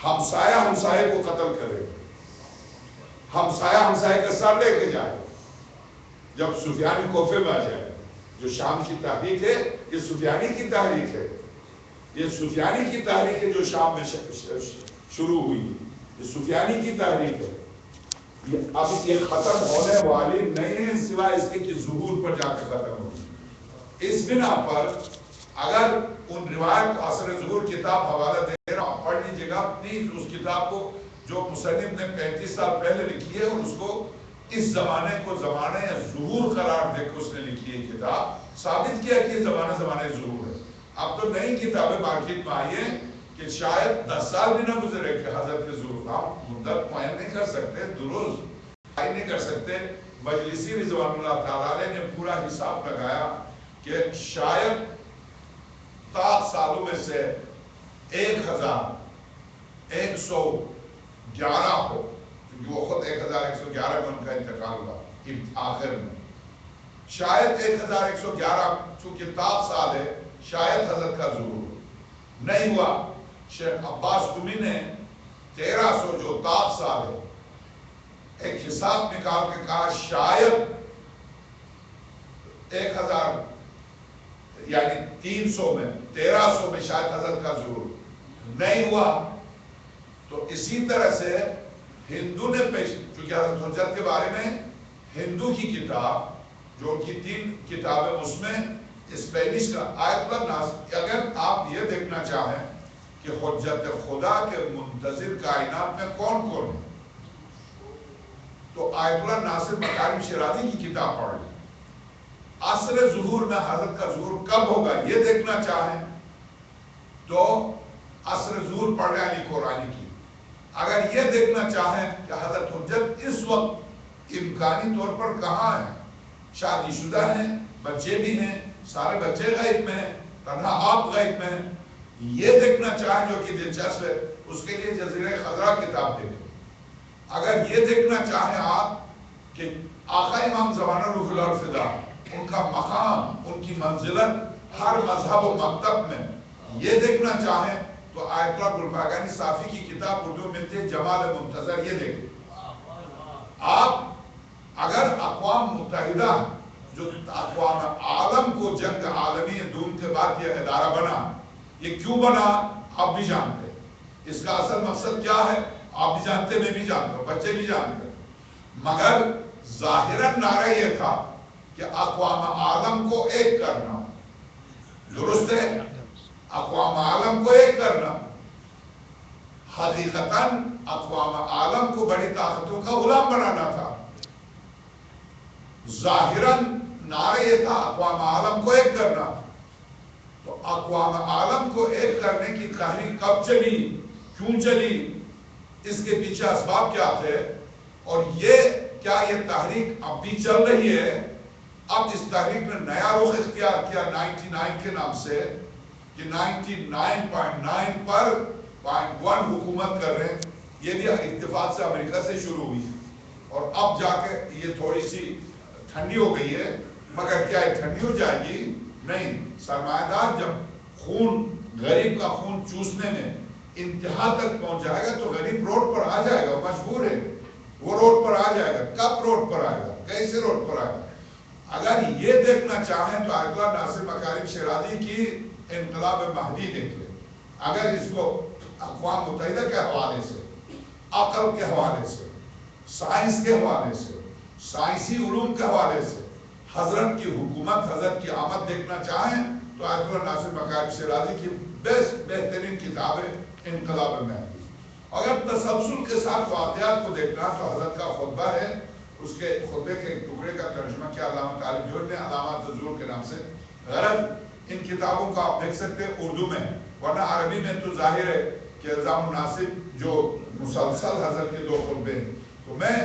ہمسایہ ہمسائے کو قتل کرے، ہمسایہ ہمسائے کا سر لے کے جائے. جب سفیانی کوفے میں آ جائے، جو شام کی تحریک ہے یہ سفیانی کی تحریک ہے، یہ سفیانی کی تحریک ہے جو شام میں شروع ہوئی، یہ سفیانی کی تحریک ہے. اب یہ ختم ہونے والی نہیں ہے سوائے اس کے کہ ظہور پر جا کے ختم ہوگی. اس بنا پر اگر ان روایت اثر ظہور کتاب حوالہ دے رہا ہوں، پڑھ لیجیے گا پلیز اس کتاب کو جو مصنف نے 35 سال پہلے لکھی ہے، اور اس کو اس زمانے کو زمانے ظہور قرار دے کے اس نے لکھی ہے کتاب، ثابت کیا کہ یہ زمانے ظہور ہے. اب تو نئی کتابیں مارکیٹ میں آئی ہیں کہ شاید 10 سال بھی نہ گزرے کہ حضرت کے ظہور کا مدت معین نہیں کر سکتے، درست نہیں کر سکتے. مجلسی رضوان اللہ تعالیٰ علیہ نے پورا حساب لگایا کہ شاید 7 سالوں میں سے 1111 ہو، کیونکہ وہ خود 1111 میں ان کا انتقال ہوا آخر میں. شاید 1111 چونکہ 7 سال ہے، شاید حضرت کا ظہور نہیں ہوا. شیخ عباس قمی نے 1300 جو 7 سال ہے ایک حساب نکال کے کہا شاید 1000 یعنی 300 میں 1300 میں شاید حضرت کا ظہور نہیں ہوا. تو اسی طرح سے ہندو نے پیش، چونکہ حضرت حجت کے بارے میں ہندو کی کتاب جو ان کی 3 کتابیں، اس میں اسپینش کا آیت الناس، اگر آپ یہ دیکھنا چاہیں کہ حجت خدا کے منتظر کائنات میں کون کون ہے تو آیت اللہ ناصر مکارم شیرازی کی کتاب پڑھ لیں. عصر ظہور میں حضرت کا ظہور کب ہوگا یہ دیکھنا چاہیں تو عصر ظہور پڑھ لیں علی قرآنی کی. اگر یہ دیکھنا چاہیں کہ حضرت حجت اس وقت امکانی طور پر کہاں ہیں، شادی شدہ ہیں، بچے بھی ہیں، سارے بچے غیب میں ہیں، تنہا آپ غیب میں ہیں، یہ دیکھنا چاہیں جو کہ دلچسپ ہے، اس کے لیے جزیرہ خضرا کتاب دیکھیں. اگر یہ دیکھنا چاہیں آپ کہ آقا امام زمانہ روح اللہ الفدا ان کا مقام، ان کی منزلت ہر مذہب و مکتب میں، یہ دیکھنا چاہیں تو آیت اللہ گلباگانی صافی کی کتاب اردو میں تھے جمال منتظر، یہ دیکھیں. آپ اگر اقوام متحدہ جو اقوام عالم کو جنگ عالمی دوم کے بعد یہ ادارہ بنا، یہ کیوں بنا آپ بھی جانتے ہیں، اس کا اصل مقصد کیا ہے آپ بھی جانتے، میں بھی جانتا ہوں، بچے بھی جانتے ہیں. مگر ظاہراً نعرہ یہ تھا کہ اقوام عالم کو ایک کرنا، درست ہے، اقوام عالم کو ایک کرنا. حقیقتاً اقوام عالم کو بڑی طاقتوں کا غلام بنانا تھا. ظاہراً نعرہ یہ تھا اقوام عالم کو ایک کرنا. تو اقوام عالم کو ایک کرنے کی تحریک کب چلی، کیوں چلی، اس کے پیچھے اسباب کیا تھے، اور یہ کیا یہ تحریک اب بھی چل رہی ہے. اب اس تحریک نے نیا رخ اختیار کیا 99 کے نام سے کہ 99.9 پر 0.1 حکومت کر رہے ہیں. یہ بھی اتفاق سے امریکہ سے شروع ہوئی اور اب جا کے یہ تھوڑی سی ٹھنڈی ہو گئی ہے. مگر کیا یہ ٹھنڈی ہو جائے گی؟ نہیں. سرمایہ دار جب خون، غریب کا خون چوسنے میں انتہا تک پہنچ جائے گا تو غریب روڈ پر آ جائے گا، مجبور ہے وہ روڈ پر آ جائے گا. کب روڈ پر آئے گا، کیسے روڈ پر آئے گا؟ اگر یہ دیکھنا چاہیں تو آیت اللہ ناصر مکارم شیرازی کی انقلاب مہدی دیکھ لیں. اگر اس کو اقوام متحدہ کے حوالے سے، عقل کے حوالے سے، سائنس کے حوالے سے، سائنسی علوم کے حوالے سے حضرت کی حکومت، حضرت کی آمد دیکھنا چاہیں تو آیت اللہ ناصر مکارم شیرازی کی بہترین کتاب ہے انقلاب مہدی. اگر تسلسل کے ساتھ واقعات کو دیکھنا تو حضرت کا خطبہ ہے، اس کے خطبے کے ایک ٹکڑے کا ترجمہ کیا علامہ طالب جوہر نے علامات ظہور کے نام سے. غرض ان کتابوں کا آپ دیکھ سکتے ہیں اردو میں، ورنہ عربی میں تو ظاہر ہے کہ الزام مناسب جو مسلسل حضرت کے 2 خطبے ہیں. تو میں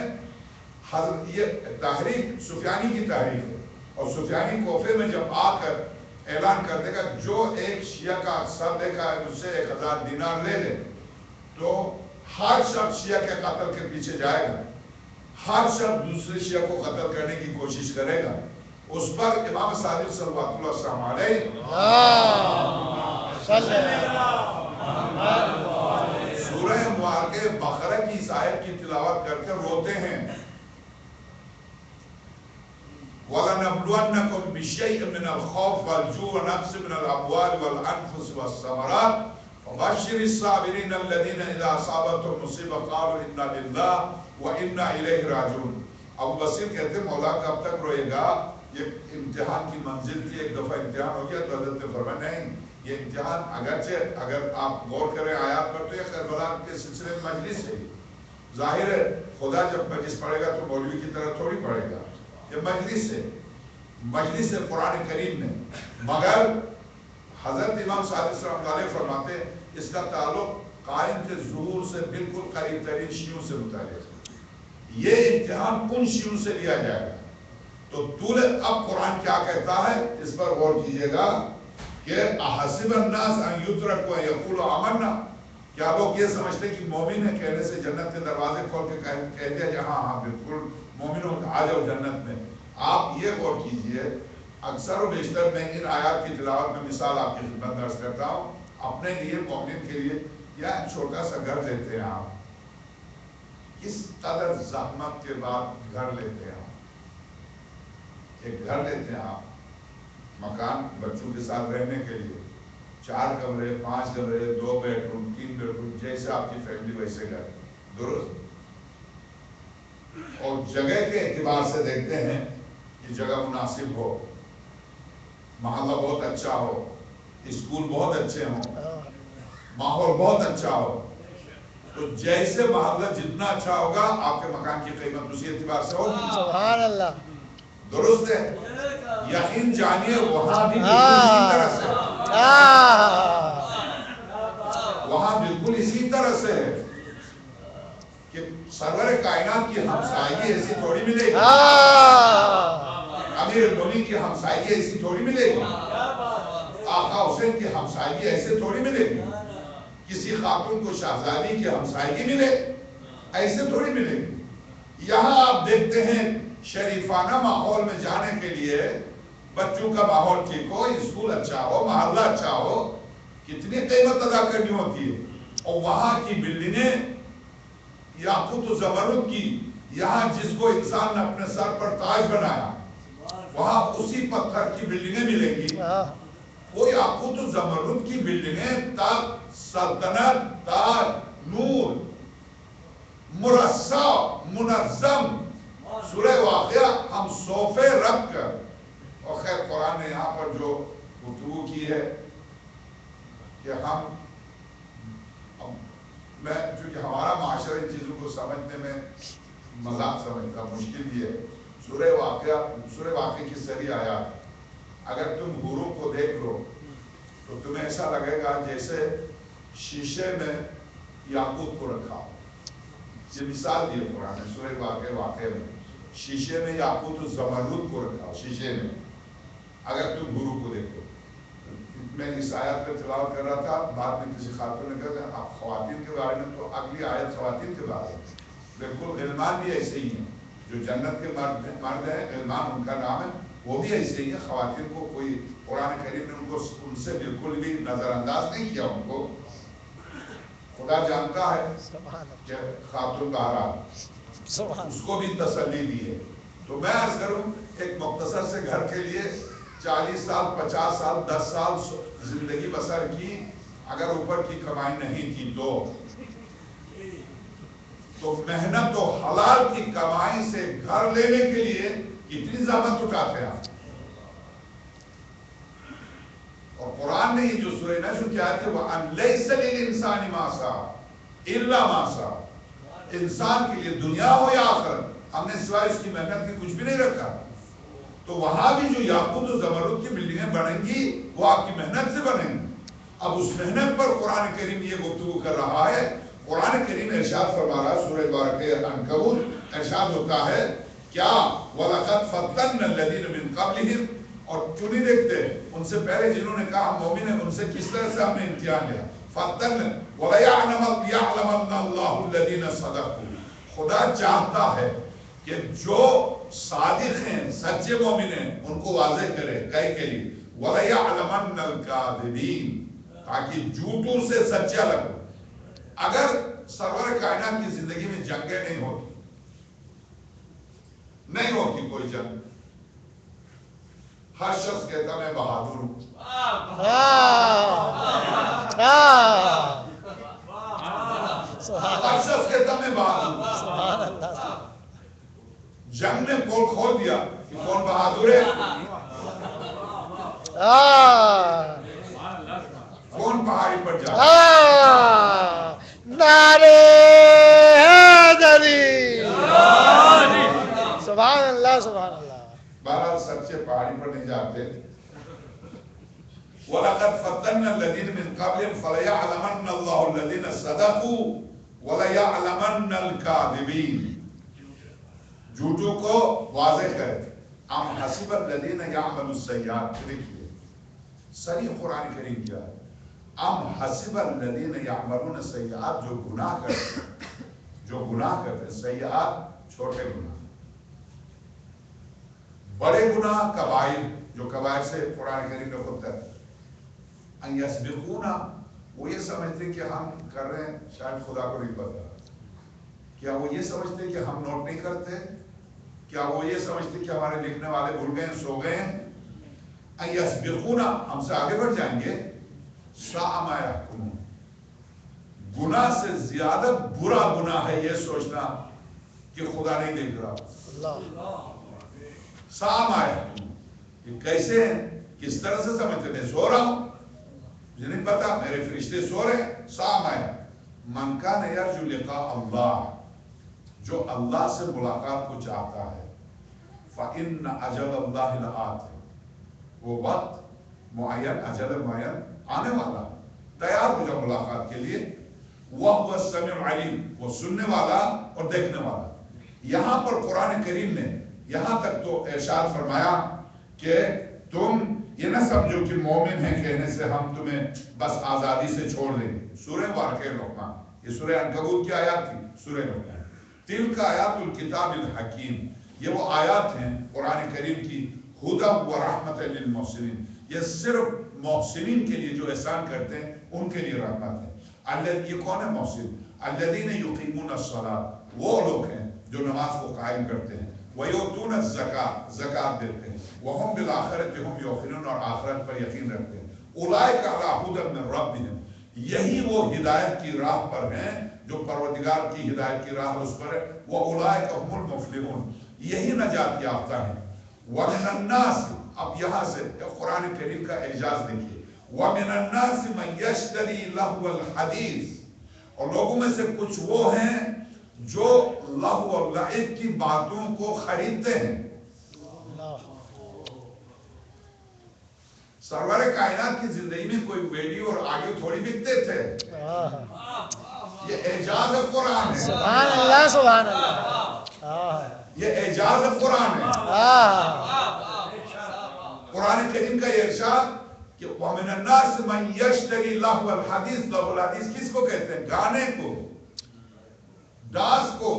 حضرت یہ تحریک سفیانی کی تحریک ہے، اور سفیانی کوفے میں جب آ کر اعلان کر دے گا جو ایک شیعہ کا سر دیکھا ہے اس سے 1000 دینار لے لے، تو ہر شخص شیعہ کے قتل کے پیچھے جائے گا، ہر شخص دوسرے شیعہ کو قتل کرنے کی کوشش کرے گا. اس پر امام صادق صلوات اللہ علیہ سورہ مبارکہ بقرہ کی اس آیت کی تلاوت کر کے روتے ہیں. وَلَنَبْلُوَنَّكُمْ بِشَيْءٍ مِّنَ الْخَوْفِ وَالْجُوعِ وَنَقْصٍ مِّنَ الْأَمْوَالِ وَالْأَنفُسِ وَالثَّمَرَاتِ وَبَشِّرِ الصَّابِرِينَ الَّذِينَ إِذَا أَصَابَتْهُمْ مُصِيبَةٌ قَالُوا إِنَّا لِلَّهِ وَإِنَّا إِلَيْهِ راجعون. ابو بصیر کہتے ہیں مولا کب تک روئے گا؟ یہ امتحان کی منزل تھی، ایک دفعہ امتحان ہو گیا تو حضرت نے فرمایا نہیں، یہ امتحان اگرچہ اگر آپ غور کریں آیات پر تو یہ کربلا کے سلسلے میں مجلس ہے. ظاہر ہے خدا جب مجلس پڑھے گا تو مولوی کی طرح تھوڑی پڑھے گا، یہ مجلس ہے، مجلس ہے قرآن کریم میں. مگر حضرت امام صادق رحمۃ اللہ علیہ فرماتے ہیں اس کا تعلق قائم کے ظہور سے بالکل قریب ترین شیعوں سے متعلق ہے. یہ امتحان کن شیعوں سے لیا جائے گا. تو اب قرآن کیا کہتا ہے اس پر غور کیجئے گا کہ احسب الناس ان یترکوا ان یقولوا آمنا، کیا لوگ یہ سمجھتے کہ مومن ہے کہنے سے جنت کے دروازے کھول کے کہہ دیا کہ ہاں ہاں بالکل مومن ہو آ جاؤ جنت میں. آپ یہ غور کیجئے، اکثر و بیشتر میں ان آیات کی تلاوت میں مثال آپ کی خدمت درج کرتا ہوں اپنے لیے، مومن کے لیے. یا چھوٹا سا گھر لیتے ہیں آپ، کس قدر زحمت کے بعد گھر لیتے ہیں آپ. ایک گھر لیتے ہیں آپ، مکان بچوں کے ساتھ رہنے کے لیے، 4 کمرے 5 کمرے 2 بیڈ روم 3 بیڈ روم، جیسے آپ کی فیملی ویسے گھر. درست. اور جگہ کے اعتبار سے دیکھتے ہیں کہ جگہ مناسب ہو، محلہ بہت اچھا ہو، اسکول بہت اچھے ہوں، ماحول بہت اچھا ہو. تو جیسے محلہ جتنا اچھا ہوگا آپ کے مکان کی قیمت اسی اعتبار سے ہوگی. سبحان اللہ. درست ہے. یقین جانیے وہاں بھی بالکل اسی طرح سے، وہاں بالکل اسی طرح سے ہے کہ سرور کائنات کی ہمسائیگی ایسی تھوڑی ملے گی، امیر المومنین کی ہمسائیگی ایسی تھوڑی ملے گی، آقا حسین کی ہمسائیگی ایسے تھوڑی ملے گی، کسی خاتون کو شہزادی کی ہمسائیگی ملے ایسے تھوڑی ملے گی. یہاں آپ دیکھتے ہیں شریفانہ ماحول میں جانے کے لیے بچوں کا ماحول ٹھیک ہو، اسکول اچھا ہو، محلہ اچھا ہو، کتنی قیمت ادا کرنی ہوتی ہے. اور وہاں کی بلڈنگیں یاقوت و زمرد کی، یہاں جس کو انسان نے اپنے سر پر تاج بنایا وہاں اسی پتھر کی بلڈنگیں ملیں گی. وہ یاقوت و زمرد کی بلڈنگیں تاج سلطنت، تاج نور، مرصع منظم. سورہ واقعہ ہم صوفے رکھ کر، اور خیر قرآن نے یہاں پر جو گفتگو کی ہے کہ میں چونکہ ہمارا معاشرہ ان چیزوں کو سمجھنے میں مذاق سمجھتا، مشکل بھی ہے. سورہ واقعہ کی سری آیات اگر تم حروف کو دیکھ لو تو تمہیں ایسا لگے گا جیسے شیشے میں یاقوت کو رکھا. یہ مثال دی ہے قرآن نے سورہ واقعہ میں، شیشے میں یاقوت و زمرد کو رکھا. شیشے میں اگر تم حروف کو دیکھو. میں اس آیت پر تلاوت کر رہا تھا، بعد میں کسی خاتون نے کہا آپ خواتین کے بارے میں، تو اگلی آیت خواتین کے بارے میں. بالکل غلمان بھی ایسے ہی ہیں، جو جنت کے مرد ہیں، غلمان ان کا نام ہے، وہ بھی ایسے ہی ہیں. خواتین کو کوئی قرآن کریم نے ان سے بالکل بھی نظر انداز نہیں کیا. ان کو خدا جانتا ہے کہ خاتون بہرحال اس کو بھی تسلی دی ہے. تو میں عرض کروں ایک مختصر سے گھر کے لیے 40 سال 50 سال 10 سال زندگی بسر کی، اگر اوپر کی کمائی نہیں تھی تو محنت و حلال کی کمائی سے گھر لینے کے لیے کتنی زحمت اٹھاتے ہیں. اور قرآن نے یہ جو سورہ نجم کی آیت ہے وَأَن لَيْسَ لِلْإِنسَانِ مَا سَعَىٰ إِلَّا مَا سَعَىٰ، انسان کے لیے دنیا ہو یا آخرت ہم نے سوائے اس کی محنت کی کچھ بھی نہیں رکھا. تو وہاں بھی جو یاقوت و زمرد کی بلڈنگیں بنیں گی وہ آپ کی محنت سے بنیں گی. اب اس محنت پر قرآن کریم یہ گفتگو کر رہا ہے. قرآن کریم ارشاد فرما رہا ہے سورہ بارکہ عنکبوت، ارشاد ہوتا ہے کیا وَلَقَدْ فَتَّنَّ الَّذِينَ مِن قَبْلِهِمْ، اور کیوں نہیں دیکھتے ان سے پہلے جنہوں نے کہا ہم مومن ہیں ان سے کس طرح سے ہم نے امتحان لیا. فَتَّنَّ وَلَيَعْلَمَنَّ اللَّهُ الَّذِينَ صَدَقُوا، خدا چاہتا ہے کہ جو صادق ہیں سچے مومن ہیں ان کو واضح کرے کئی کے لیے. وَلَيَعْلَمَنَّ الْكَاذِبِينَ، تاکہ جھوٹوں سے سچا لگو. اگر سرور کائنات کی زندگی میں جنگیں نہیں ہوتی کوئی جنگ. ہر شخص کہتا میں بہادر ہوں. ہر شخص کہتا میں بہادر ہوں. جنگ نے پول کھول دیا کہ کون بہادر ہے، کون پہاڑی پر جا. نعرے حیدری. سبحان اللہ سبحان اللہ. بہرحال سچے پہاڑی پر نہیں جاتے. وَلَقَدْ فَتَنَّا الَّذِينَ مِنْ قَبْلِهِمْ فَلَيَعْلَمَنَّ اللَّهُ الَّذِينَ صَدَقُوا وَلَيَعْلَمَنَّ الْكَاذِبِينَ. جھوٹوں کو واضح کرے. ام حسب الذین یعملوا السیئات. دیکھیے صریح قرآن کریم کیا ہے. ام حسب الذین یعملون السیئات، جو گناہ کرتے سیئات چھوٹے گناہ، بڑے گناہ کبائر، جو کبائر سے قرآن کریم نے خود کہا ان یسبقونا، وہ یہ سمجھتے کہ ہم کر رہے ہیں، شاید خدا کو نہیں پتا. کیا وہ یہ سمجھتے کہ ہم نوٹ نہیں کرتے؟ کیا وہ یہ سمجھتے کہ ہمارے لکھنے والے بھول گئے ہیں، سو گئے ہیں؟ ان یسبقونا، ہم سے آگے بڑھ جائیں گے. ساء ما یحکمون، گناہ سے زیادہ برا گناہ ہے یہ سوچنا کہ خدا نہیں دیکھ رہا. ساء ما یحکمون، یہ کیسے ہیں، کس طرح سے سمجھتے ہیں؟ سو رہا ہوں، مجھے نہیں پتا، میرے فرشتے سو رہے ہیں. ساء ما یحکمون. من کان یرجو لقاء اللہ، جو اللہ سے ملاقات کو چاہتا ہے، فإن اجل اللہ لآت، وہ وقت معین، اجل معین آنے والا، تیار ہو جاؤ ملاقات کے لیے. وَهُوَ السَّمِيعُ الْعَلِيمُ، وہ سننے والا اور دیکھنے والا. یہاں پر قرآن کریم نے یہاں تک تو ارشاد فرمایا کہ تم یہ نہ سمجھو کہ مومن ہیں کہنے سے ہم تمہیں بس آزادی سے چھوڑ دیں گے. سورہ واقعہ لقمان، یہ سورہ عنکبوت کی آیات تھی. سورہ لقمان تلک آیات الکتاب الحکیم، یہ وہ آیات ہیں قرآن کریم کی ہدی و رحمت للمحسنین، یہ صرف محسنین کے لیے جو احسان کرتے ہیں ان کے لیے رحمت ہے. یہ کون ہے محسن؟ الذین یقیمون الصلاۃ، وہ لوگ ہیں جو نماز کو قائم کرتے ہیں. ویؤتون الزکاۃ، زکات دیتے ہیں. وہم بالآخرۃ هم یوقنون، اور آخرت پر یقین رکھتے ہیں. اولئک علی ھدی من ربہم، یہی وہ ہدایت کی راہ پر ہیں جو پروردگار کی ہدایت کی راہ اس پر ہے. وَأُولَئِكَ هُمُ الْمُفْلِحُونَ، یہی نجات یافتہ ہیں. وَمِنَ النَّاسِ، اب یہاں سے قرآن کریم کا اعجاز دیکھیے. وَمِنَ النَّاسِ مَن يَشْتَرِي لَهْوَ الْحَدِيثِ، اور لوگوں میں سے کچھ وہ ہیں جو لہو و لعب کی باتوں کو خریدتے ہیں. سرور کائنات کی زندگی میں کوئی ویڈیو اور آڈیو تھوڑی بکتے تھے. یہ اعجاز قرآن ہے. سبحان اللہ سبحان اللہ. یہ اعجاز قرآن ہے. قرآن کریم کا یہ ارشاد کہ وَمِنَ النَّاسِ مَن يَشْتَرِي لَهْوَ الْحَدِيثِ، لہو الحدیث کس کو کہتے ہیں؟ گانے کو، ڈانس کو.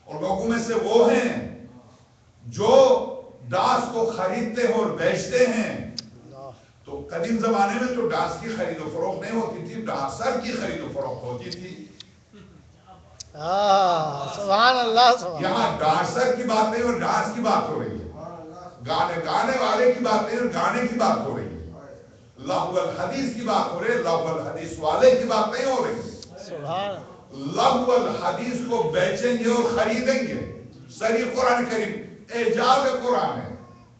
اور لوگوں میں سے وہ ہیں جو ڈانس کو خریدتے ہیں اور بیچتے ہیں. تو قدیم زمانے میں تو ڈانس کی خرید و فروخت نہیں ہوتی تھی، ڈانسر کی خرید و فروخت ہوتی تھی. سبحان اللہ سبحان. یہاں ڈانسر کی بات نہیں اور ڈانس کی بات ہو رہی ہے. گانے والے کی بات نہیں اور گانے کی بات ہو رہی ہے. لہو الحدیث کی بات ہو رہی ہے، لہو الحدیث والے کی بات نہیں ہو رہی ہے. لہو الحدیث کو بیچیں گے اور خریدیں گے. صریح قرآن کریم اعجاز قرآن ہے.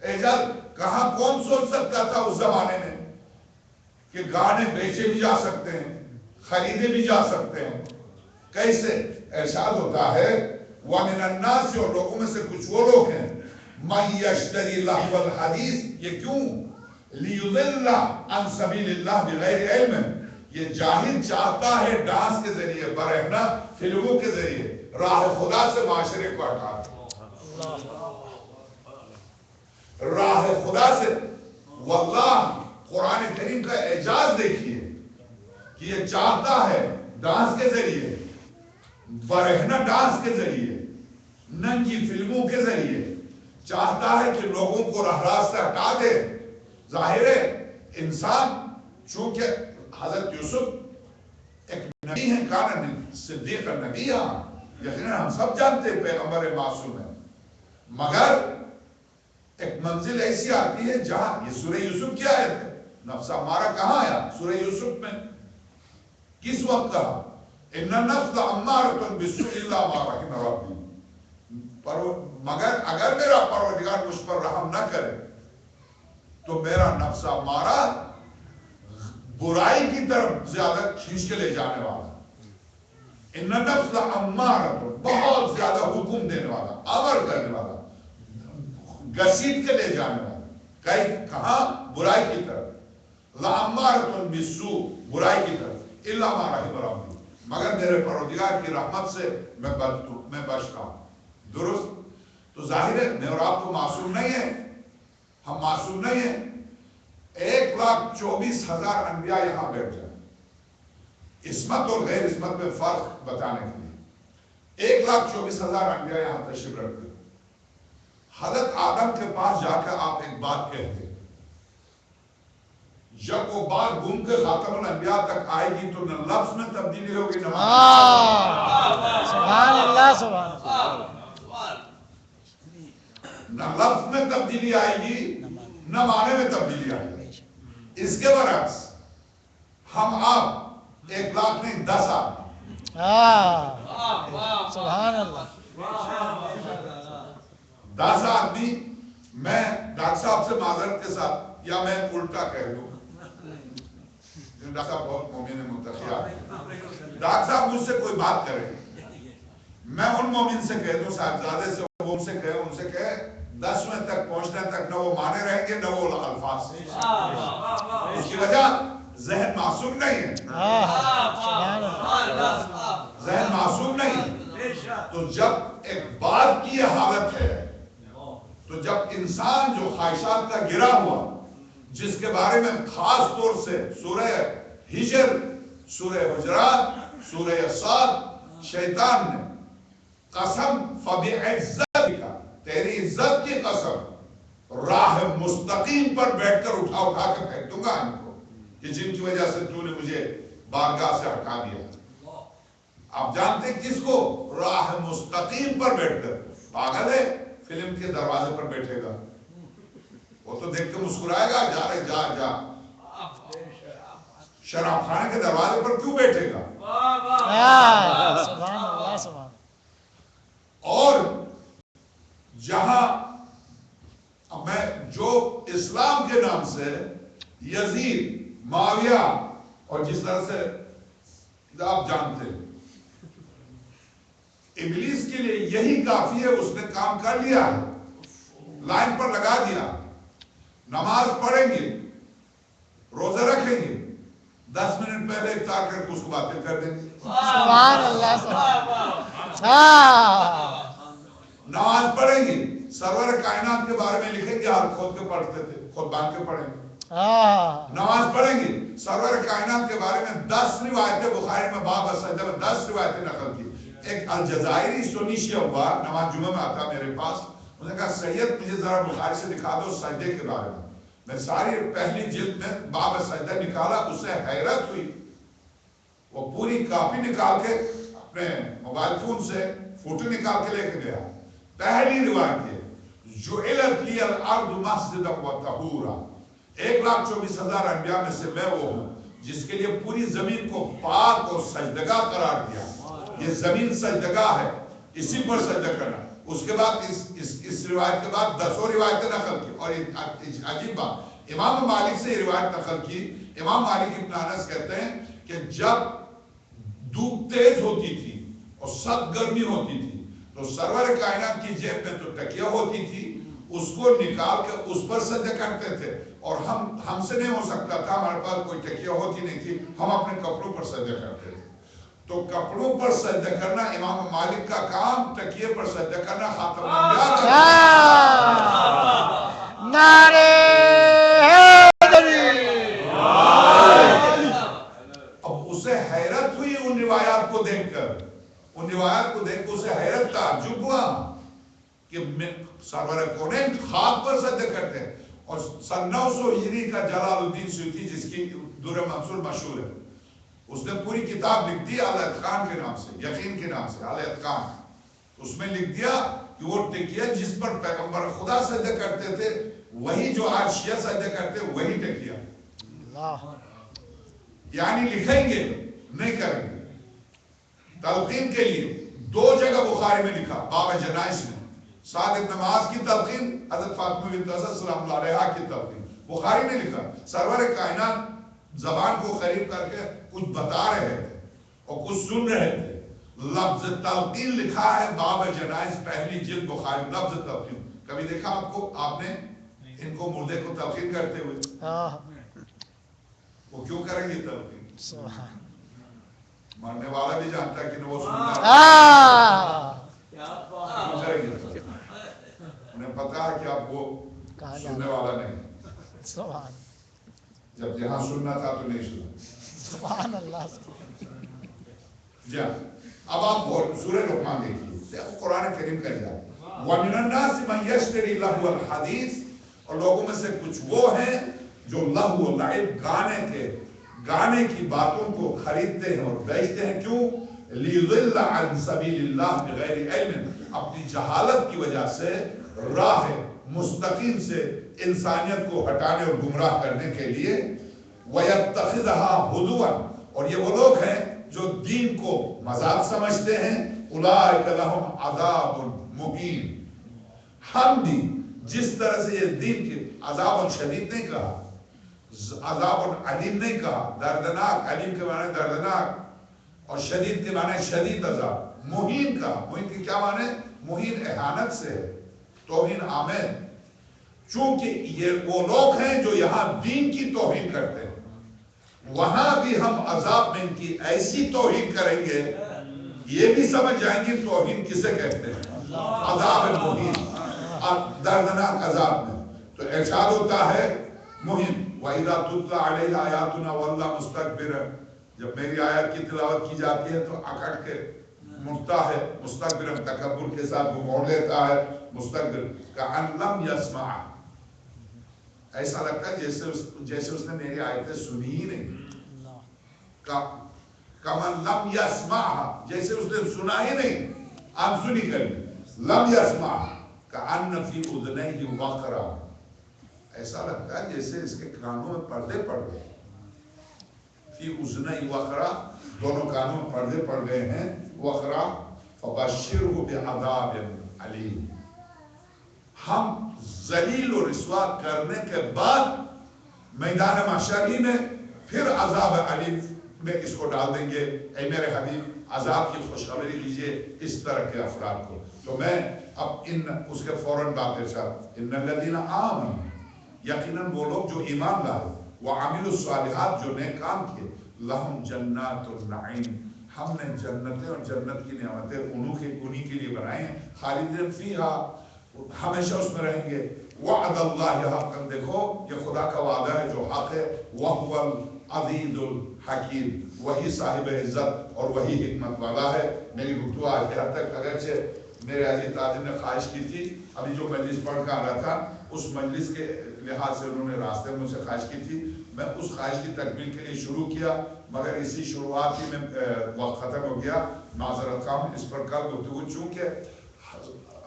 اعجاز کہاں کون سوچ سکتا تھا اس زمانے میں کہ گانے بیچے بھی جا سکتے ہیں، خریدے بھی جا سکتے ہیں. کیسے ارشاد ہوتا ہے وَمِنَ النَّاسِ، اور لوگوں میں سے کچھ وہ لوگ ہیں مَن يَشْتَرِي لَهْوَ الْحَدِيثِ، یہ کیوں؟ لِيُضِلَّ عَن سَبِيلِ اللَّهِ بِغَيْرِ عِلْمٍ، یہ جاہل چاہتا ہے ڈانس کے ذریعے، برہنہ فلموں کے ذریعے راہ خدا سے معاشرے کو ہٹا دے. راہ خدا سے. واللہ قرآن کریم کا اعجاز دیکھیے کہ یہ چاہتا ہے ڈانس کے ذریعے، برہنہ ڈانس کے ذریعے، ننگی فلموں کے ذریعے چاہتا ہے کہ لوگوں کو راہ راست سے ہٹا دے. ظاہر ہے انسان چونکہ حضرت یوسف ایک نبی ہیں، کان صدیق نبی، یقیناً ہم سب جانتے ہیں پیغمبر معصوم ہے، مگر ایک منزل ایسی آتی ہے جہاں، یہ سورہ یوسف کی آیت ہے، نفس امارہ کہاں آیا؟ سورہ یوسف میں کس وقت کہا؟ ان النفس لامارۃ بالسوء الا ما رحم ربی، مگر اگر میرا پروردگار مجھ پر رحم نہ کرے تو میرا نفس امارہ برائی کی طرف زیادہ کھینچ کے لے جانے والا، ان النفس لامارۃ، بہت زیادہ حکم دینے والا، امر کرنے والا، گسیٹ کے لے جانے والا، کہاں؟ برائی کی طرف، لامارۃ بالسوء، برائی کی طرف، الا ما رحم ربی، مگر میرے پروردگار کی رحمت سے میں بچتا ہوں۔ درست؟ تو ظاہر ہے میں اور آپ تو معصوم نہیں ہیں، ہم معصوم نہیں ہیں۔ 1,24,000 انبیاء یہاں بیٹھ جائیں عصمت اور غیر عصمت میں فرق بتانے کے لیے، 1,24,000 انبیاء یہاں تشریف رکھتے، حضرت آدم کے پاس جا کر آپ ایک بات کہتے، جب وہ بات گھوم کے خاتم الانبیاء تک آئے گی تو نہ لفظ میں تبدیلی ہوگی، نہ سبحان اللہ سبحان اللہ، نہ لفظ میں تبدیلی آئے گی، نہ معنی میں تبدیلی آئے گی۔ اس کے برعکس ہم آپ 1,00,000 نہیں 10 آدمی، سبحان اللہ، 10 آدمی، میں ڈاکٹر صاحب سے معذرت کے ساتھ، یا میں الٹا کہہ دوں، ڈاکٹر صاحب بہت مومن متقیہ، ڈاکٹر صاحب مجھ سے کوئی بات کرے، میں ان مومن سے کہہ دوں، صاحبزادے سے، وہ ان سے کہے 10ویں تک پہنچنے تک نہ وہ معنی رہیں گے نہ وہ الفاظ سے، اس کی وجہ ذہن معصوم نہیں ہے، ذہن معصوم نہیں ہے۔ تو جب ایک بات کی یہ حالت ہے، تو جب انسان جو خواہشات کا گرا ہوا، جس کے بارے میں خاص طور سے سورہ ہجر، سورہ حجرات، سورہ صاد، شیطان نے قسم فبعزتک، تیری عزت کی قسم، راہ مستقیم پر بیٹھ کر اٹھا کے پھینک دوں گا ان کو، کہ جن کی وجہ سے تو نے مجھے بارگاہ سے ہٹا دیا۔ آپ جانتے کس کو؟ راہ مستقیم پر بیٹھ کر، پاگل ہے فلم کے دروازے پر بیٹھے گا، وہ تو دیکھ کے مسکرائے گا، جا رہے جا شراب خانے کے دروازے پر کیوں بیٹھے گا؟ سبحان اللہ سبحان، اور جہاں میں جو اسلام کے نام سے یزید، معاویہ، اور جس طرح سے آپ جانتے ہیں، ابلیس کے لیے یہی کافی ہے، اس نے کام کر لیا ہے، لائن پر لگا دیا، نماز پڑھیں گے، روزہ رکھیں گے، 10 منٹ پہلے افطار کر کے اس کو باتیں کر دیں گے، سبحان اللہ سبحان، نماز پڑھیں گے، سرور کائنات کے بارے میں لکھیں گے، آپ خود کے پڑھتے تھے، خود باندھ کے پڑھیں گے، نماز پڑھیں گے، سرور کائنات کے بارے میں 10 روایتیں بخاری میں باب السجدہ میں 10 روایتیں نقل کی۔ ایک الجزائری سنی شیعہ ہوا، نماز جمعہ میں آتا میرے پاس، انہوں نے کہا سید مجھے ذرا بخاری سے دکھا دو سجدے کے بارے میں ساری پہلی جلد میں باب السجدہ نکالا، اسے حیرت ہوئی، وہ پوری کاپی نکال کے اپنے موبائل فون سے فوٹو نکال کے لے کے گیا۔ پہلی روایت ہے جعلت لی الارض مسجدا وطہورا، 1,24,000 انبیاء میں سے میں وہ ہوں جس کے لیے پوری زمین کو پاک اور سجدگاہ قرار دیا، یہ زمین سجدگاہ ہے، اسی پر سجدہ کرنا۔ اس کے بعد اس روایت کے بعد 10 روایتیں نقل کی، اور عجیب بات، امام مالک سے یہ روایت نقل کی، امام مالک ابن انس کہتے ہیں کہ جب دھوپ تیز ہوتی تھی اور سخت گرمی ہوتی تھی تو سرور کائنات کی جیب میں تو تکیہ ہوتی تھی، اس کو نکال کے اس پر سجدہ کرتے تھے، اور ہم سے نہیں ہو سکتا تھا، ہمارے پاس کوئی تکیہ ہوتی نہیں تھی، ہم اپنے کپڑوں پر سجدہ کرتے تھے۔ تو کپڑوں پر سجدہ کرنا امام مالک کا کام، تکیے پر سجدہ کرنا خاتم الانبیاء کا کام۔ نعرے اب اسے حیرت ہوئی ان روایات کو دیکھ کر، ان روایات کو دیکھ کر اسے حیرت تعجب ہوا کہ سرور کونین خاک پر سجدہ کرتے ہیں۔ اور 900 ہجری کا جلال الدین سیوطی، جس کی در منصور مشہور ہے، اس نے پوری کتاب لکھ دی الاتقان کے نام سے، یقین کے نام سے الاتقان. اس میں لکھ دیا کہ وہ ٹکیا جس پر پیغمبر خدا سجدہ کرتے تھے وہی جو آج شیعہ سجدہ کرتے وہی ٹکیا. یعنی لکھیں گے نہیں کریں گے. تلقین کے لیے 2 جگہ بخاری میں لکھا باب جنائز میں، ساتھ نماز کی تلقین، حضرت فاطمہ بنت اسد سلام اللہ علیہا کی تلقین. بخاری نے لکھا سرور کائنات زبان کو قریب کر کے کچھ بتا رہے تھے اور کچھ سن رہے تھے. لفظ تلقین لکھا ہے باب جنائز پہلی جلد بخاری. لفظ تلقین کبھی دیکھا آپ نے ان کو مردے کو تلقین کرتے ہوئے؟ وہ کیوں کریں گے تلقین؟ مرنے والا بھی جانتا ہے کہ وہ کریں گے. انہیں پتا ہے کہ آپ وہ سننے والا نہیں. جب جہاں سننا تھا تو نہیں سنا. سبحان اللہ. جی ہاں، اب آپ سورہ لقمان دیکھیے، قرآن کریم کا جا وَمِنَ النَّاسِ مَنْ يَشْتَرِي لَهْوَ الْحَدِيثِ، اور لوگوں میں سے کچھ وہ ہیں جو لہو و لعب گانے کی باتوں کو خریدتے ہیں اور بیچتے ہیں. کیوں؟ لِيُضِلَّ عَنْ سَبِيلِ اللَّهِ بِغَيْرِ عِلْمٍ، اپنی جہالت کی وجہ سے راہ مستقیم سے انسانیت کو ہٹانے اور گمراہ کرنے کے لیے. وَيَتَّخِذَهَا هُزُوًا، اور یہ وہ لوگ ہیں جو دین کو مذاق سمجھتے ہیں. اولئک لہم عذاب مہین، ہم بھی جس طرح سے یہ دین کے عذاب شدید نہیں کہا، عذاب علیم نہیں کہا، دردناک، علیم کے معنی دردناک اور شدید کے معنی شدید عذاب. مہین کہا، مہین کی کیا معنی؟ مہین اہانت سے ہے، توہین آمیز. چونکہ یہ وہ لوگ ہیں جو یہاں دین کی توہین کرتے ہیں، وہاں بھی ہم عذاب میں ان کی ایسی توہین کریں گے یہ بھی سمجھ جائیں گے توہین کسے کہتے ہیں. عذاب مہین، دردناک عذاب میں. تو ارشاد ہوتا ہے مہین. وَإِذَا تُتْلَى عَلَيْهِ آيَاتُنَا وَاللَّهُ مُسْتَكْبِرًا، جب میری آیت کی تلاوت کی جاتی ہے تو اکڑ کے مڑتا ہے، مستکبر تکبر کے ساتھ وہ موڑ لیتا ہے. مستکبر کأن لم یسمع، ایسا لگتا ہے جیسے اس نے میری آیتیں سنی ہی نہیں. کمن لم یسمع، جیسے اس نے سنا ہی نہیں، انسنی کری. لم یسمع کأن فی اذنیہ وقرا، ایسا لگتا ہے جیسے اس کے کانوں میں پردے پڑ گئے. فی اذنیہ وقرا، دونوں کانوں میں پردے پڑ گئے ہیں. وقرا فبشرہ بعذاب علیم، ہم ذلیل و رسوا کرنے کے بعد میدان محشر ہی میں پھر عذاب علیم میں اس کو ڈال دیں گے. اے میرے حبیب عذاب کی خوشخبری دیجئے اس طرح کے افراد کو. تو میں اب اس کے فوراً بعد ارشاد ان الذین آمنوا، یقیناً وہ لوگ جو ایمان لائے، وعملوا الصالحات، جو نیک کام کیے، لہم جنات النعیم، ہم نے جنتیں اور جنت کی نعمتیں انہی کے لیے بنائے ہیں. خالدین فیہا، ہمیشہ اس میں رہیں گے. وعد اللہ حقا، دیکھو یہ خدا کا وعدہ ہے جو حق ہے. وہو العزیز الحکیم، وہی صاحب عزت اور وہی حکمت والا ہے. میری گفتگو آج کے حد تک، اگرچہ میرے عزیز تعلیم نے خواہش کی تھی، ابھی جو مجلس پڑھ کر آ رہا تھا اس مجلس کے لحاظ سے انہوں نے راستے میں مجھ سے خواہش کی تھی، میں اس خواہش کی تکمیل کے لیے شروع کیا، مگر اسی شروعات ہی میں وقت ختم ہو گیا. معذرت خواہ ہوں اس پر کل گفتگو، چونکہ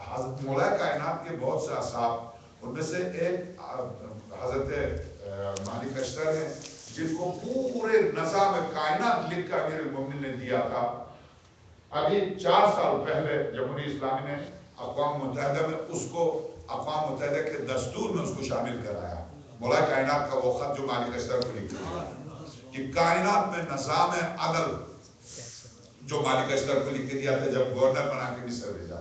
حضرت مولا کائنات کے بہت سے اصحاب، ان میں سے ایک حضرت مالک اشتر ہیں جن کو پورے نظام کائنات لکھ کر امیر المومنین نے دیا تھا. ابھی 4 سال پہلے جمہوری اسلامی نے اقوام متحدہ میں اس کو، اقوام متحدہ کے دستور میں اس کو شامل کرایا. مولا کائنات کا وہ خط جو مالک اشتر کو لکھا کہ کائنات میں نظام عدل جو مالک اشتر کو لکھ کے دیا تھا جب گورنر بنا کے مصر بھیجا.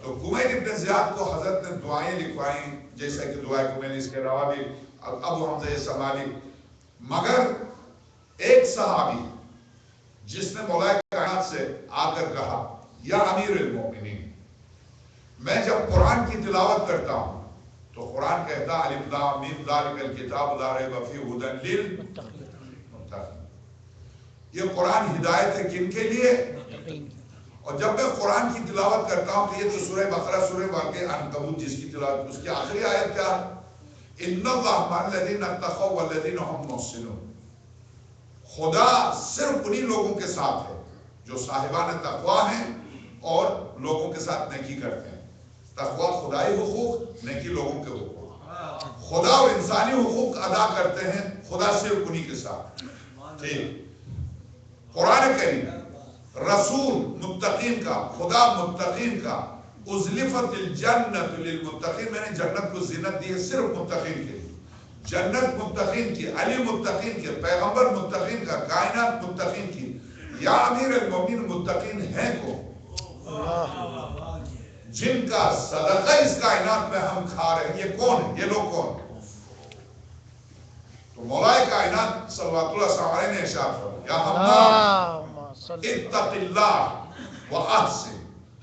تو کمیت ابن زیاد کو حضرت نے دعائیں لکھوائیں، جیسا کہ دعائیں کمیت، اس کے علاوہ بھی ابو حمزہ سمالی. مگر ایک صحابی جس نے مولا کائنات سے آ کر کہا یا امیر المومنین، میں جب قرآن کی تلاوت کرتا ہوں تو قرآن کہتا الف لام میم ذالک الکتاب لا ریب فیہ ھدی للمتقین، یہ قرآن ہدایت ہے کن کے لیے؟ اور جب میں قرآن کی تلاوت کرتا ہوں تو یہ تو سورہ بقرہ، سورہ واقعہ عنکبوت جس کی تلاوت، اس کی آخری آیت کیا ہے؟ ان اللہ مع الذین اتقوا والذین هم محسنون، خدا صرف انہی لوگوں کے ساتھ ہے جو صاحبان تقوی ہیں اور لوگوں کے ساتھ نیکی کرتے ہیں. تقوی خدائی حقوق، نیکی لوگوں کے حقوق. خدا اور انسانی حقوق ادا کرتے ہیں خدا صرف انہی کے ساتھ. ٹھیک. قرآن کریم رسول متقین کا، خدا متقین کا. ازلفت الجنت للمتقین، میں نے جنت کو زینت دی ہے صرف متقین کے لیے. جنت متقین کی، علی متقین کے، پیغمبر متقین کا، کائنات متقین کی. یا امیر المومنین متقین ہیں کون؟ جن کا صدقہ اس کائنات میں ہم کھا رہے ہیں. یہ کون ہے؟ یہ لوگ کون؟ تو مولا کائنات صلوات اللہ علیہ نے ارشاد فرمایا یا حمام اتق اللہ واحسن.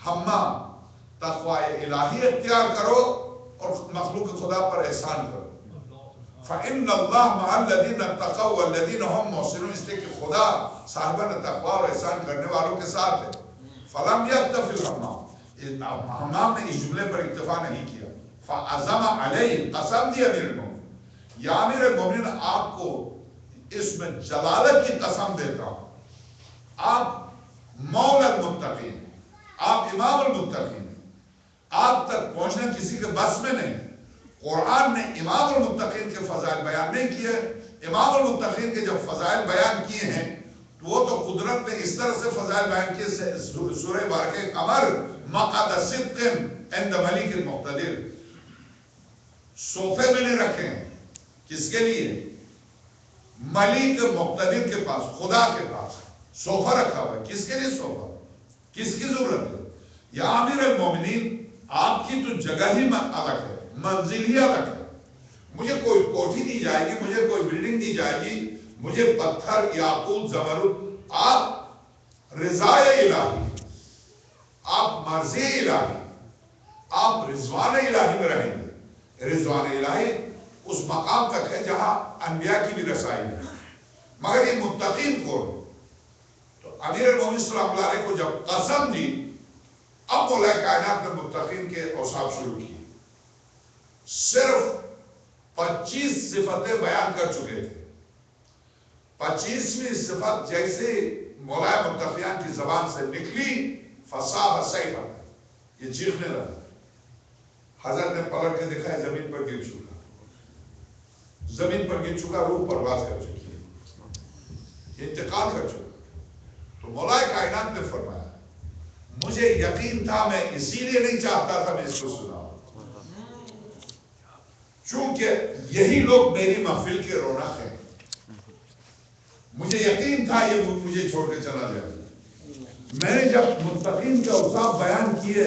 حمام تقوی الہی اختیار کرو اور مخلوق خدا پر احسان کرو. فإن اللہ مع الذین اتقوا والذین هم محسنون، اس لیے کہ خدا صاحبان تقوی اور احسان کرنے والوں کے ساتھ ہے. فلم یکتفی الحمام، حمام نے اس جملے پر اکتفا نہیں کیا. فعزم علیہ، قسم دی امیر المومنین، یا امیر المومنین آپ کو اس میں جلالت کی قسم دیتا ہوں، آپ مولا المتقین، آپ امام المتقین، آپ تک پہنچنا کسی کے بس میں نہیں. قرآن نے امام المتقین کے فضائل بیان نہیں کیے. امام المتقین کے جب فضائل بیان کیے ہیں تو وہ تو قدرت نے اس طرح سے فضائل بیان کیے. سورہ بارکہ قمر مقعد صدق عند ملیک مقتدر، صوفے میں نے رکھے ہیں. کس کے لیے؟ ملیک مقتدر کے پاس، خدا کے پاس صوفہ رکھا ہوا ہے. کس کے لیے صوفہ؟ کس کی ضرورت ہے؟ یا امیر المومنین آپ کی تو جگہ ہی الگ ہے، منزل ہی الگ ہے. مجھے کوئی کوٹھی دی جائے گی، مجھے کوئی بلڈنگ دی جائے گی، مجھے پتھر یاقوت زمرد. آپ رضا الہی، آپ مرضی الہی، آپ رضوان الہی میں رہیں گے. رضوان الہی اس مقام تک ہے جہاں انبیاء کی بھی رسائی ہے. مگر یہ متقین کون؟ تو امیر المومنین صلی اللہ علیہ کو جب قسم دی، اب مولا کائنات نے متقین کے اوصاف شروع کی. صرف 25 صفتیں بیان کر چکے تھے. 25ویں صفت جیسے مولا متقین کی زبان سے نکلی، فصاح سیفا، یہ چیخنے لگا. حضرت نے پلٹ کے دیکھا ہے زمین پر گر چکا، زمین پر گر چکا، روح پرواز کر چکی ہے، انتقال کر چکا. تو مولا کائنات نے فرمایا مجھے یقین تھا، میں اسی لیے نہیں چاہتا تھا میں اس کو سناؤں، چونکہ یہی لوگ میری محفل کے رونق ہیں. مجھے یقین تھا یہ مجھے چھوڑ کے چلا جائے. میں نے جب متقین کے اوصاف بیان کیے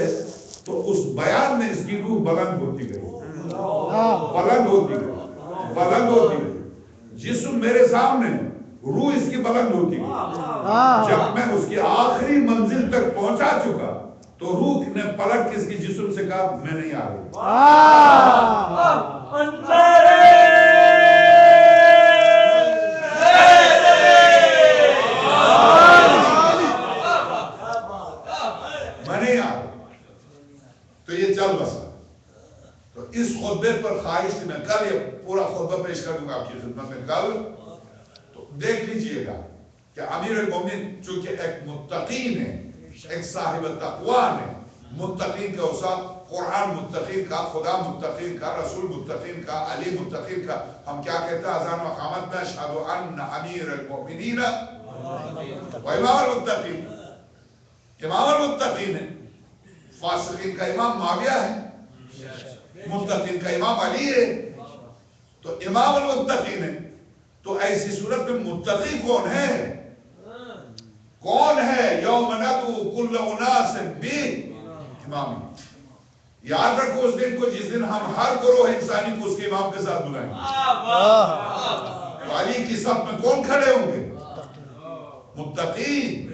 تو اس بیان میں اس کی روح بلند ہوتی گئی، بلند ہوتی گئی، بلند ہوتی گئی. جسم میرے سامنے، روح اس کی بلند ہوتی گئی. جب میں اس کی آخری منزل تک پہنچا چکا تو روح نے پلٹ کے اس کی جسم سے کہا میں نہیں آ رہی. میں نہیں آ رہی. تو یہ چل بسا. تو اس خطبے پر خواہش تھی میں کل یہ پورا خطبہ پیش کر دوں گا آپ کی خدمت میں کل. تو دیکھ لیجئے گا کہ امیر المومنین چونکہ ایک متقین ہے، ایک صاحب تقوی ہے. متقین کے اوصاف، قرآن متقین کا، خدا متقین کا، رسول متقین کا، علی متقین کا. ہم کیا کہتے ہیں اذان و اقامت میں؟ اشہد ان امیر المؤمنین و امام المتقین. امام المتقین ہے. فاسقین کا امام معاویہ ہے، متقین کا امام علی ہے. تو امام المتقین ہے. تو ایسی صورت میں متقی کون ہے؟ کون ہے؟ یوم ندعو کل اناس بامامہم. یاد رکھو اس دن کو جس دن ہم ہر گروہ انسانی کو اس کے امام کے ساتھ بلائیں گے. تو علی کی صف میں کون کھڑے ہوں گے؟ متقین.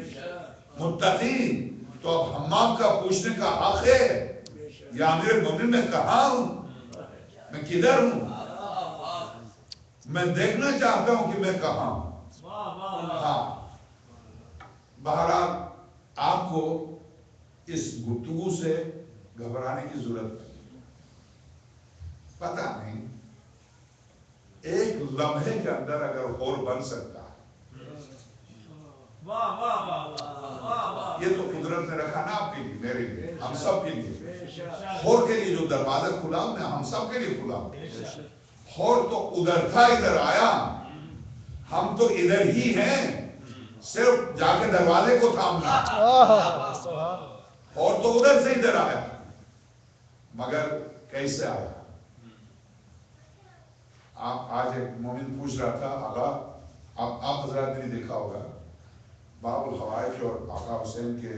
متقین. تو اب حمام کا پوچھنے کا حق ہے یا امیر المومنین میں کہاں ہوں، میں کدھر ہوں؟ میں دیکھنا چاہتا ہوں کہ میں کہاں ہوں. ہاں بہرحال آپ کو اس گفتگو سے گھبرانے کی ضرورت نہیں. پتہ نہیں ایک لمحے کے اندر اگر غور بن سکتا ہے یہ تو قدرت نے رکھا نا آپ کے لیے، میرے لیے، ہم سب کے لیے، ہور کے لیے جو دروازہ کھلا میں ہم سب کے لیے کھلا، ہور تو ادھر تھا ادھر آیا، ہم تو ادھر ہی ہیں، صرف جا کے دروازے کو تھامنا، اور تو ادھر سے ادھر آیا، مگر کیسے آیا؟ آج ایک مومن پوچھ رہا تھا، آقا آپ حضرات نے دیکھا ہوگا باب الحوائج اور آقا حسین کے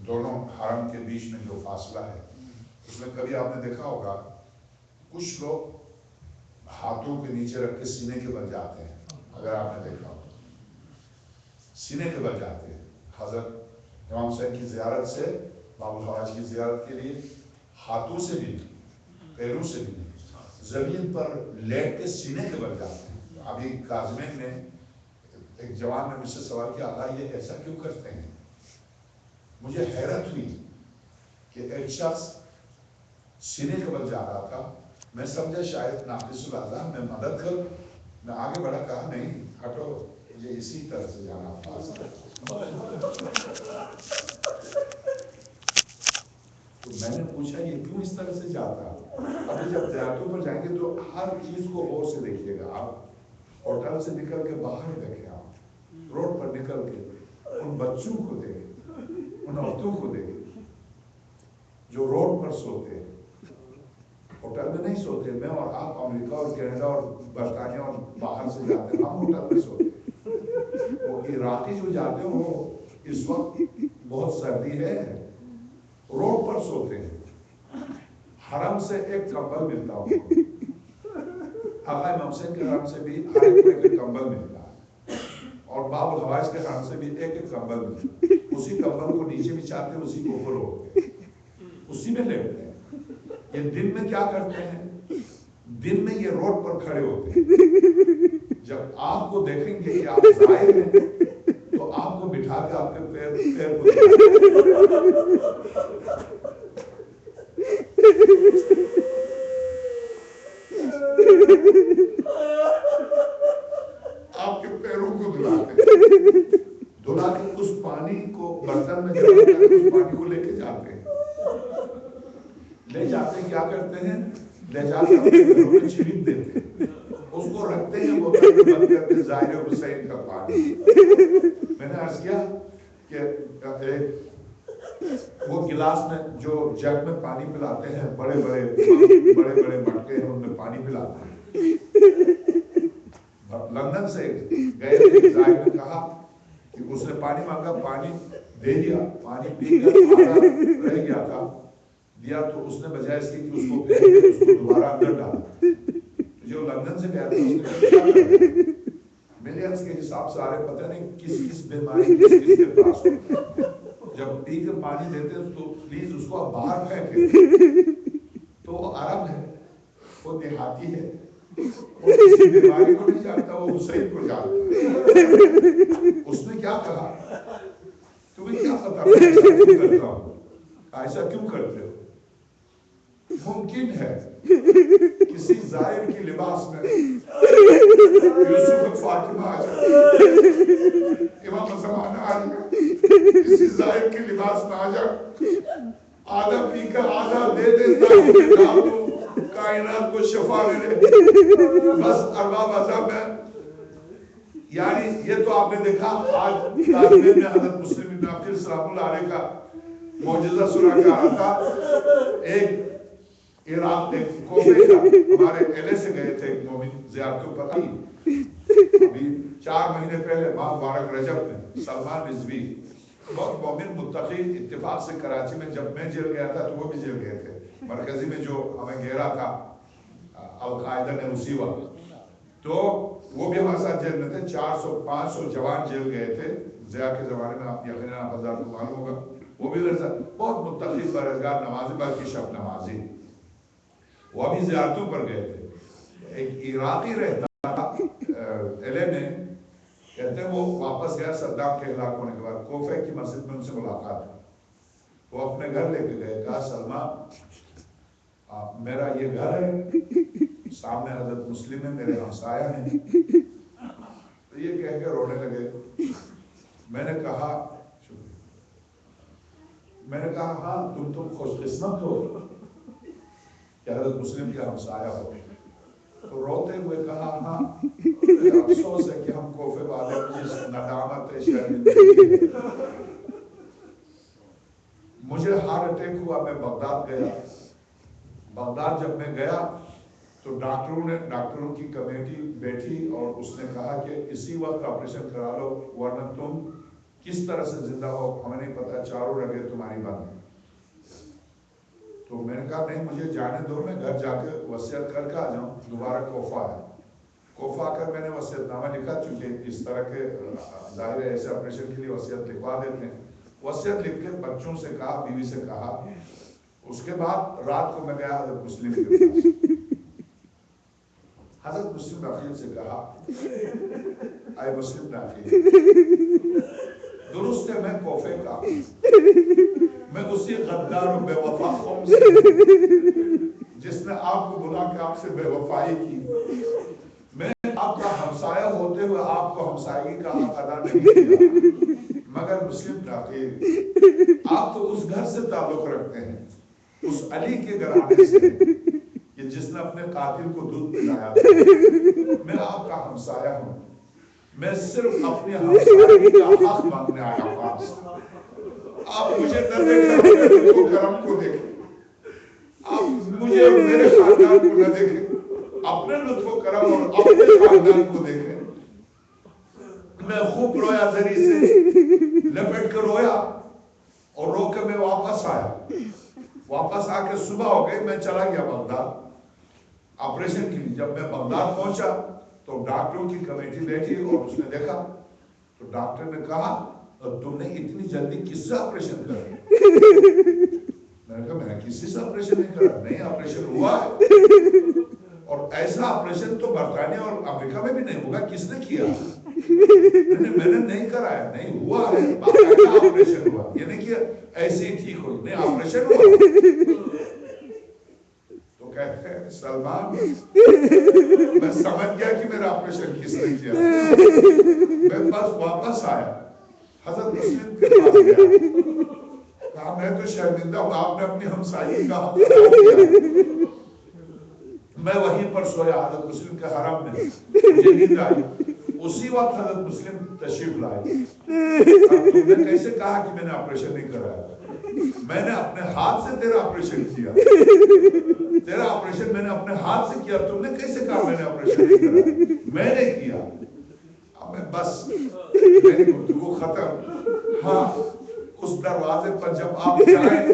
دونوں حرم کے بیچ میں جو فاصلہ ہے، اس میں کبھی آپ نے دیکھا ہوگا کچھ لوگ ہاتھوں کے نیچے رکھ کے سینے کے بل جاتے ہیں، اگر آپ نے دیکھا ہو سینے کے بل جاتے ہیں، حضرت امام حسین کی زیارت سے باب الحوائج کی زیارت کے لیے ہاتھوں سے بھی پیروں سے بھی زمین پر لیٹ کے سینے کے بل جاتے ہیں۔ ابھی کاظمین نے ایک جوان نے مجھ سے سوال کیا، اللہ یہ ایسا کیوں کرتے ہیں؟ مجھے حیرت ہوئی کہ ایک شخص سینے کے بل جا رہا تھا، میں سمجھا شاید ناقص العذاب میں مدد کر، میں آگے بڑھا، کہا نہیں ہٹو، مجھے اسی طرح سے جانا پاس ہے۔ تو میں نے پوچھا یہ کیوں اس طرح سے جاتا؟ ابھی جب زیارتوں پر جائیں گے تو ہر چیز کو غور سے دیکھیے گا، آپ ہوٹل سے نکل کے باہر دیکھیں، آپ روڈ پر نکل کے ان بچوں کو دیکھیں، ان عورتوں کو دیکھیں جو روڈ پر سوتے ہیں، ہوٹل میں نہیں سوتے۔ میں اور آپ امریکہ اور کینیڈا اور برطانیہ اور باہر سے جاتے ہیں، ہم ہوٹل میں سوتے ہیں۔ وہ عراقی جو جاتے ہیں وہ اس وقت بہت سردی ہے، روڈ پر سوتے ہیں، حرم سے ایک کمبل ملتا ہوں، آقا امام حسین کے حرم سے بھی ہر ایک کو ایک کمبل ملتا ہے، اور باب الحوائج کے حرم سے بھی ایک ایک کمبل ملتا ہے، اسی کمبل کو نیچے بچھاتے ہیں، اسی کو اوپر ہوتے ہیں، اسی میں لیٹتے ہیں۔ یہ دن میں کیا کرتے ہیں؟ دن میں یہ روڈ پر کھڑے ہوتے ہیں، جب آپ کو دیکھیں گے کہ آپ ظاہر ہیں تو آپ کو بٹھا کے آپ کے پیر کو آپ کے پیروں کو دھلاتے ہیں، دھلا کے اس پانی کو برتن میں جمع کر کے اس پانی کو لے کے جاتے ہیں، لے جاتے ہیں، کیا کرتے ہیں؟ لے جا کے اپنے گھروں میں چھڑک دیتے ہیں، اس کو رکھتے ہیں بوتل میں بند کر کے، ظاہر حسین کا پانی۔ میں نے عرض کیا کہ وہ گلاس میں جو جگ میں پانی پلاتے ہیں، بڑے بڑے مٹکے ہیں، ان میں پانی پلاتے ہیں۔ لندن سے گئے تھے، ظاہر نے کہا کہ اس نے پانی مانگا، پانی دے دیا، پانی پی کر آدھا رہ گیا تھا، دیا تو اس نے بجائے اس کی کہ اس کو پھینک دے، اس کو دوبارہ اندر ڈالا۔ جو لندن سے گیا تھا اس نے کیا کرا؟ ملینز کے حساب سے آرے پتہ نہیں کس بیماری کس کے پاس ہوتا ہے، جب پی کے پانی دیتے ہیں تو پلیز اس کو آپ باہر پھینکیں۔ تو وہ عرب ہے، وہ دیہاتی ہے، وہ کسی بیماری کو نہیں جانتا، وہ حسین کو جانتا ہے۔ اس نے کیا کہا؟ تمہیں کیا پتا میں ایسا کیوں کرتا ہوں؟ ایسا کیوں کرتے ہو؟ ممکن ہے کسی ظاہر کی لباس میں یوسف فاطمہ آ جائے، امام زمانہ آ جائے، کسی ظاہر کی لباس میں آ جائے، آدھا پی کر آدھا دے دے، کائنات کو شفا ملے، بس ارباب عذاب ہے۔ یعنی یہ تو آپ نے دیکھا، آج کاظمین میں حضرت مسلم بن عقیل سلام اللہ علیہ کا معجزہ سنا کے آ رہا تھا۔ ایک عراق ایک کوفے کا، ہمارے اہلے سے گئے تھے ایک مومن زیارتوں پر، ابھی 4 مہینے پہلے ماہ مبارک رجب میں، سلمان رضوی بہت مومن متقی، اتفاق سے کراچی میں جب میں جیل گیا تھا تو وہ بھی جیل گئے تھے، مرکزی میں جو ہمیں گھیرا تھا القاعدہ نے اسی وقت، تو وہ بھی ہمارے ساتھ جیل میں تھے۔ 400-500 جوان جیل گئے تھے ضیاء کے زمانے میں، آپ یقیناً آپ حضرات کو معلوم ہوگا، وہ بھی میرے ساتھ بہت متقی، پرہیزگار، نمازی، بلکہ شب نمازی، وہ ابھی زیارتوں پر گئے تھے۔ ایک عراقی رہتا ایلے میں، کہتے ہیں وہ واپس گیا صدام کے ہلاک ہونے کے بعد، کوفے کی مسجد میں ان سے ملاقات ہوئی، وہ اپنے گھر لے کے گئے، کہا سلمان میرا یہ گھر ہے، سامنے حضرت مسلم ہے، میرے ہمسایہ ہیں، تو یہ کہہ کے رونے لگے. میں نے کہا ہاں تم خوش قسمت ہو کہ حضرت مسلم کے ہمسایہ ہو. تو روتے ہوئے کہا ہاں افسوس ہے کہ ہم کوفے والے مجھے ندامت شرمندگی ہے. مجھے ہارٹ اٹیک ہوا, میں بغداد گیا. بغداد جب میں گیا تو ڈاکٹروں کی کمیٹی بیٹھی اور اس نے کہا کہ اسی وقت آپریشن کرا لو ورنہ تم کس طرح سے زندہ ہو ہمیں نہیں پتا, چاروں رگیں تمہاری بند ہیں. تو میں نے کہا نہیں مجھے جانے دو, میں گھر جا کے وصیت کر کے آ جاؤں. دوبارہ کوفہ آیا. کوفہ آ کر میں نے وصیت نامہ لکھا, چونکہ اس طرح کے ظاہر ہے ایسے آپریشن کے لیے وصیت لکھوا دیتے ہیں. وصیت لکھ کے بچوں سے کہا, بیوی سے کہا. اس کے بعد رات کو میں گیا حضرت مسلم کے پاس. حضرت مسلم عقیل سے کہا اے مسلم عقیل, درست ہے میں کوفے کا, میں اسی غدار و بے وفا قوم سے جس نے آپ کو بلا کے آپ سے بے وفائی کی. میں آپ کا ہمسایہ ہوتے ہوئے آپ کو ہمسایگی کا حق ادا نہیں کیا. مگر مسلم عقیل آپ تو اس گھر سے تعلق رکھتے ہیں, اس علی کے گھرانے سے کہ جس نے اپنے قاتل کو دودھ پلایا تھا. میں آپ کا ہمسایہ ہوں, میں صرف اپنے ہمسایگی کا حق مانگنے آیا پاس. آپ مجھے نہ دیکھیں, اپنے لطف و کرم کو دیکھیں. آپ مجھے اور میرے خاندان کو نہ دیکھیں, اپنے لطف و کرم اور اپنے خاندان کو دیکھیں. میں خوب رویا, ذری سے لپٹ کر رویا اور رو کے میں واپس آیا. واپس آ کے صبح ہو گئی, میں چلا گیا بغداد آپریشن کے لیے. جب میں بغداد پہنچا تو ڈاکٹروں کی کمیٹی بیٹھی اور اس نے دیکھا تو ڈاکٹر نے کہا تم نے اتنی جلدی کس سے آپریشن کرا؟ میں نے کہا میں نے کسی سے آپریشن نہیں کرا. نہیں آپریشن ہوا ہے, اور ایسا آپریشن تو برطانیہ اور امریکہ میں بھی نہیں ہوگا. کس نے کیا؟ میں نے نہیں کرایا. نہیں ہوا ہے, باقاعدہ آپریشن ہوا. یہ نہیں کہ ایسے ہی ٹھیک ہوئی, نہیں آپریشن ہوا. تو کہتے ہیں سلمان میں سمجھ گیا کہ میرا آپریشن کس نے کیا. میں بس واپس آیا, حضرت مسلم کے پاس گیا, کہا میں تو شرمندہ ہوں, آپ نے اپنی ہمسائی کا حق ادا کیا. میں وہیں پر سویا حضرت مسلم کے حرم میں. مجھے نیند آئی. اسی وقت حضرت مسلم تشریف لائے. تم نے کیسے کہا کہ میں نے آپریشن نہیں کرایا؟ میں نے اپنے ہاتھ سے تیرا آپریشن کیا. تیرا آپریشن میں نے اپنے ہاتھ سے کیا. تم نے کیسے کہا میں نے آپریشن نہیں کرایا؟ میں نے کیا. اب میں بس میری گفتگو ختم. ہاں اس دروازے پر جب آپ جائیں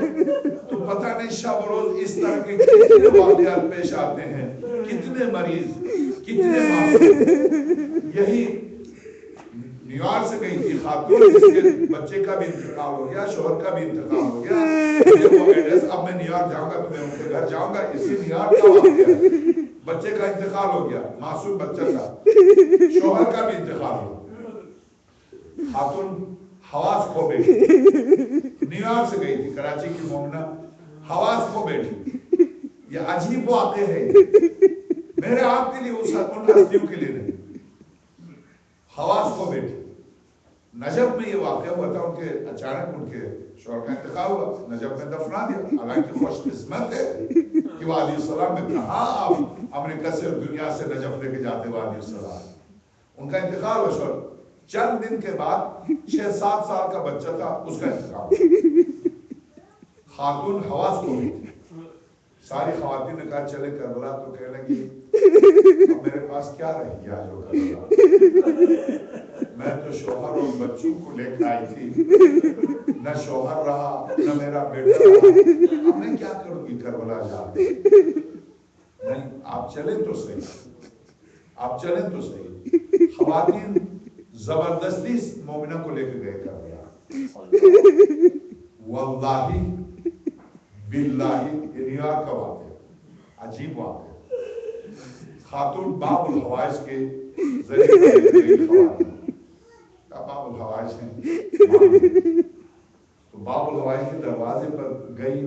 تو پتہ نہیں شب روز اس طرح کے کتنے واقعات پیش آتے ہیں, کتنے مریض, کتنے معصوم. یہی نیو یارک سے گئی تھی خاتون, جس کے بچے کا بھی انتقال ہو گیا, شوہر کا بھی انتقال ہو گیا. مجھے وہ ایڈریس, اب میں نیو یارک جاؤں گا تو میں ان کے گھر جاؤں گا. اسی نیو یارک کا واقعہ ہے. بچے کا انتقال ہو گیا, معصوم بچہ تھا. شوہر کا بھی انتقال ہو گیا. خاتون حواس کھو بیٹھی, نیو یارک سے گئی تھی, کراچی کی مومنہ حواس کھو بیٹھی. یہ عجیب واقعہ ہے میرے آپ کے لیے, اس ان ہستیوں کے لیے نہیں. حواس کھو بیٹھی. نجف میں یہ واقعہ ہوا تھا. ان کے اچانک ان کے شوہر کا انتقال ہوا, نجف میں دفنا دیا. حالانکہ خوش قسمت ہے کہ وہ علیہ السلام نے کہا آپ امریکہ سے اور دنیا سے نجف لے کے جاتے ہوئے علیہ السلام. ان کا انتقال ہوا. شوہر چند دن کے بعد 6-7 سال کا بچہ تھا, اس کا انتقال. خاتون حواس کھو بیٹھی. ساری خواتین نے کہا چلے کربلا, تو کہنے لگی اب میرے پاس کیا رہ گیا جو کربلا, میں تو شوہر اور بچوں کو لے کے آئی تھی, نہ شوہر رہا نہ میرا بیٹا رہا. اب میں کیا کروں گی کربلا جا کے؟ نہیں آپ چلیں تو صحیح, آپ چلیں تو صحیح. خواتین زبردستی مومنہ کو لے کے گئے کربلا. واللہ باللہ یہ نیو یارک کا واقعہ, عجیب واقعہ. خاتون باب الحوائج کے ذریعے خواتین باب الحوائج ہیں, تو باب الحوائج کے دروازے پر گئی,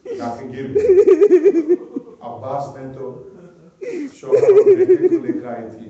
جا کے گر گئی. عباس نے تو شوہر اور بیٹے کو لے کر آئی تھی.